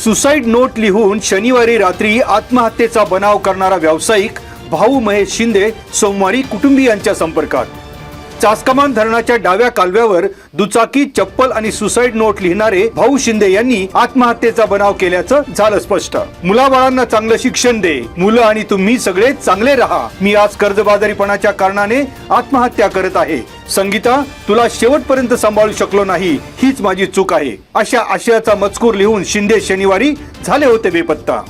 Suicide note लिहून शनिवारी रात्री आत्महत्येचा बनाव करणारा व्यावसायिक भाऊ महेश शिंदे सोमवारी कुटुंबियांच्या संपर्कात. चासकमान धरणाच्या डाव्या कालव्यावर दुचाकी, चप्पल आणि सुसाईड नोट लिहिणारे भाऊ शिंदे यांनी आत्महत्येचा बनाव केल्याचं झालं स्पष्ट. मुलाबाळांना चांगलं शिक्षण दे, मुलं आणि तुम्ही सगळे चांगले राहा. मी आज कर्जबाजारीपणाच्या कारणाने आत्महत्या करत आहे. संगीता, तुला शेवटपर्यंत सांभाळू शकलो नाही, हीच माझी चूक आहे, अशा आशयाचा मजकूर लिहून शिंदे शनिवारी झाले होते बेपत्ता.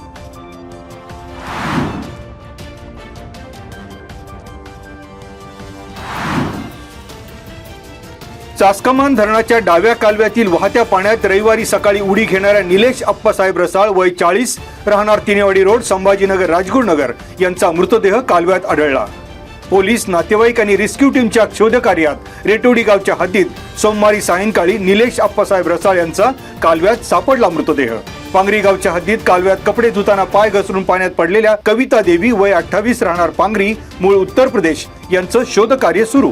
चासकमान धरणाच्या डाव्या कालव्यातील वाहत्या पाण्यात रविवारी सकाळी उडी घेणाऱ्या निलेश अप्पासाहेब रसाळ वय 40 राहणार तिनेवाडी रोड, संभाजीनगर, राजगुरुनगर यांचा मृतदेह कालव्यात आढळला. पोलीस, नातेवाईक आणि रेस्क्यू टीमच्या शोधकार्यात रेटोडी गावच्या हद्दीत सोमवारी सायंकाळी निलेश अप्पासाहेब रसाळ यांचा कालव्यात सापडला मृतदेह. पांगरी गावच्या हद्दीत कालव्यात कपडे धुताना पाय घसरून पाण्यात पडलेल्या कविता देवी वय 28 राहणार पांगरी, मूळ उत्तर प्रदेश यांचं शोधकार्य सुरू.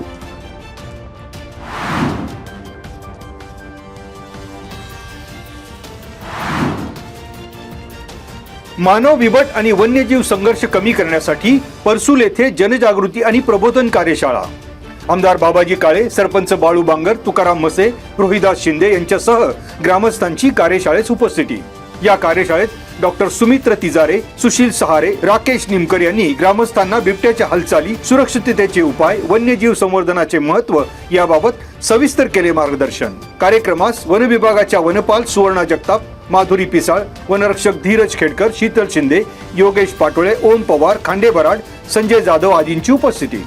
मानव बिबट आणि वन्यजीव संघर्ष कमी करण्यासाठी परसूल येथे जनजागृती आणि प्रबोधन कार्यशाळा. आमदार बाबाजी काळे, सरपंच बाळू बांगर, तुकाराम मसे, रोहिदास शिंदे यांच्यासह ग्रामस्थांची कार्यशाळेस उपस्थिती. या कार्यशाळेत डॉक्टर सुमित्र तिजारे, सुशील सहारे, राकेश निमकर यांनी ग्रामस्थांना बिबट्याच्या हालचाली, सुरक्षिततेचे उपाय, वन्यजीव संवर्धनाचे महत्त्व याबाबत सविस्तर केले मार्गदर्शन. कार्यक्रमास वन विभागाच्या वनपाल सुवर्णा जगताप, माधुरी पिसाळ, वनरक्षक धीरज खेडकर, शीतल शिंदे, योगेश पाटोळे, ओम पवार, खांडे बराड, संजय जाधव आदींची उपस्थिती.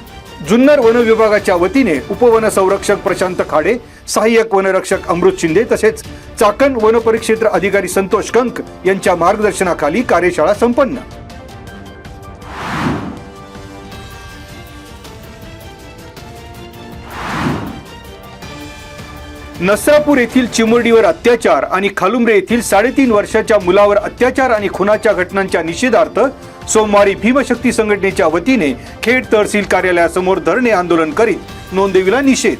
जुन्नर वन विभागाच्या वतीने उपवन संरक्षक प्रशांत खाडे, सहाय्यक वनरक्षक अमृत शिंदे तसेच चाकण वन परिक्षेत्र अधिकारी संतोष कंक यांच्या मार्गदर्शनाखाली कार्यशाळा संपन्न. नसरापूर येथील चिमुरडीवर अत्याचार आणि खालुंब्रे येथील 3.5 वर्षाच्या मुलावर अत्याचार आणि खुनाच्या घटनांच्या निषेधार्थ सोमवारी भीमशक्ती संघटनेच्या वतीने खेड तहसील कार्यालयासमोर धरणे आंदोलन करीत नोंदविला निषेध.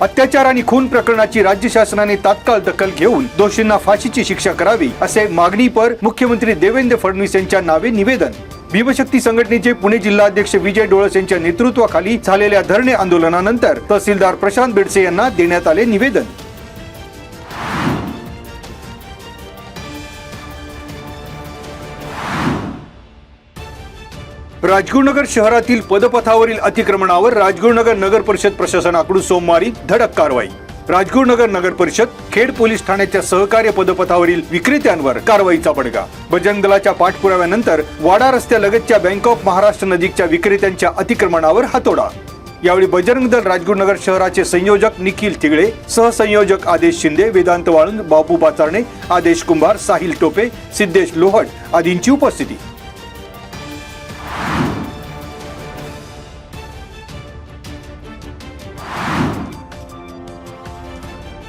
अत्याचार आणि खून प्रकरणाची राज्य शासनाने तात्काळ दखल घेऊन दोषींना फाशीची शिक्षा करावी असे मागणीपर मुख्यमंत्री देवेंद्र फडणवीस यांच्या नावे निवेदन. भीमशक्ती संघटनेचे पुणे जिल्हाध्यक्ष विजय डोळस यांच्या नेतृत्वाखाली झालेल्या धरणे आंदोलनानंतर तहसीलदार प्रशांत बेडसे यांना देण्यात आले निवेदन. राजगुरुनगर शहरातील पदपथावरील अतिक्रमणावर राजगुरुनगर नगर परिषद प्रशासनाकडून सोमवारी धडक कारवाई. राजगुरुनगर नगर परिषद, खेड पोलीस ठाण्याच्या सहकार्य पदपथावरील विक्रेत्यांवर कारवाईचा बडगा. बजरंग दलाच्या पाठपुराव्यानंतर वाडा रस्त्यालगतच्या बँक ऑफ महाराष्ट्र नजीकच्या विक्रेत्यांच्या अतिक्रमणावर हातोडा. यावेळी बजरंग दल राजगुरुनगर शहराचे संयोजक निखिल तिगळे, सहसंयोजक आदेश शिंदे, वेदांत वाळुंज, बापू पाचारणे, आदेश कुंभार, साहिल टोपे, सिद्धेश लोहट आदींची उपस्थिती.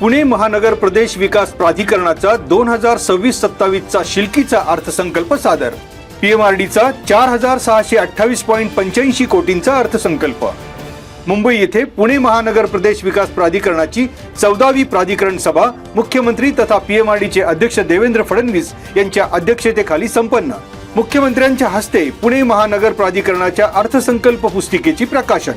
पुणे महानगर प्रदेश विकास प्राधिकरणाचा 2026-27 शिल्कीचा अर्थसंकल्प सादर. पीएमआरडीचा 4628.85 कोटींचा अर्थसंकल्प. मुंबई येथे पुणे महानगर प्रदेश विकास प्राधिकरणाची 14वी प्राधिकरण सभा मुख्यमंत्री तथा पीएमआरडीचे अध्यक्ष देवेंद्र फडणवीस यांच्या अध्यक्षतेखाली संपन्न. मुख्यमंत्र्यांच्या हस्ते पुणे महानगर प्राधिकरणाच्या अर्थसंकल्प पुस्तिकेची प्रकाशन.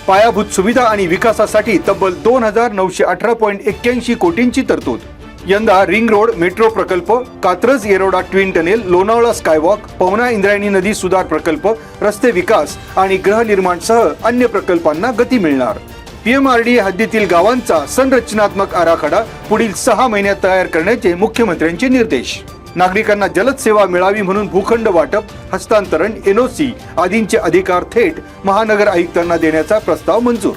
पायाभूत सुविधा आणि विकासासाठी तब्बल 2918.81 कोटींची तरतूद. यंदा रिंग रोड, मेट्रो प्रकल्प, Katraj Yerwada twin tunnel, Lonavala skywalk, Pavana Indrayani नदी सुधार प्रकल्प, रस्ते विकास आणि गृहनिर्माणसह अन्य प्रकल्पांना गती मिळणार. पीएमआरडीए हद्दीतील गावांचा संरचनात्मक आराखडा पुढील 6 महिन्यात तयार करण्याचे मुख्यमंत्र्यांचे निर्देश. नागरिकांना जलद सेवा मिळावी म्हणून भूखंड वाटप, हस्तांतरण, एनओसी आदींचे अधिकार थेट महानगर आयुक्तांना देण्याचा प्रस्ताव मंजूर.